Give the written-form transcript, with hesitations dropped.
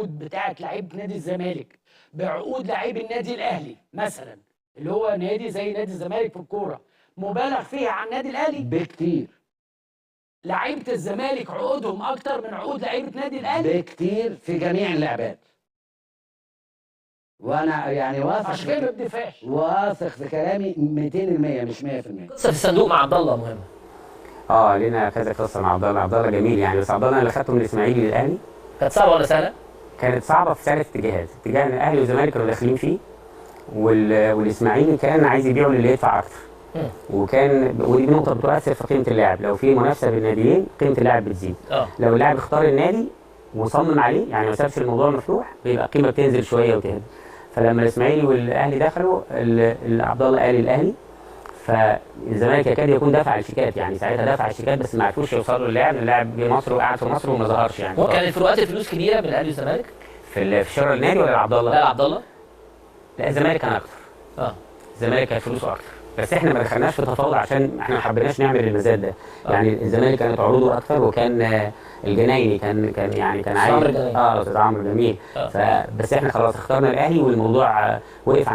العقود بتاعت لعيبه نادي الزمالك بعقود لعيب النادي الاهلي مثلا، اللي هو نادي زي نادي الزمالك في الكوره، مبالغ فيها عن النادي الاهلي بكتير. لعيبه الزمالك عقودهم اكتر من عقود لعيبه نادي الاهلي بكتير في جميع اللعبات. وانا يعني واثق، عشان كده ما بدفعش، واثق في كلامي 200% مش 100%. قصه في الصندوق مع عبد الله مهمه. لنا كذا قصه مع عبد الله. عبد الله جميل يعني، بس عبد الله انا اللي خدته من الاسماعيلي للاهلي. كانت صعبه ولا سهله؟ كانت صعبه في 3 اتجاهات. اتجاه ان الاهلي والزمالك كانوا داخلين فيه، والاسماعيلي كان عايز يبيعه للي يدفع اكتر. ودي نقطه بتؤثر في قيمه اللاعب. لو في منافسه بين الناديين قيمه اللاعب بتزيد. لو اللاعب اختار النادي وصمم عليه يعني ما سابش الموضوع مفتوح، بيبقى القيمه بتنزل شويه وتهدى. فلما الاسماعيلي والاهلي دخلوا، عبد الله قال الاهلي، فالزمالك يكاد يكون دفع الشيكات، يعني ساعتها دفع الشيكات بس ما عرفوش يوصلوا للاعب. اللاعب جه مصر وقعد في مصر وما ظهرش يعني. كان الفروقات الفلوس كبيره بين الاهلي والزمالك في شراء النادي ولا عبد الله؟ لا عبد الله. لا الزمالك كان اكتر. الزمالك كان فلوسه اكتر، بس احنا ما دخلناش في تفاوض عشان احنا ما حبيناش نعمل المزاد ده. يعني الزمالك كانت عروضه اكتر، وكان الجنايني كان عايز استاذ عمرو جميل. بس احنا خلاص اخترنا الاهلي والموضوع وقف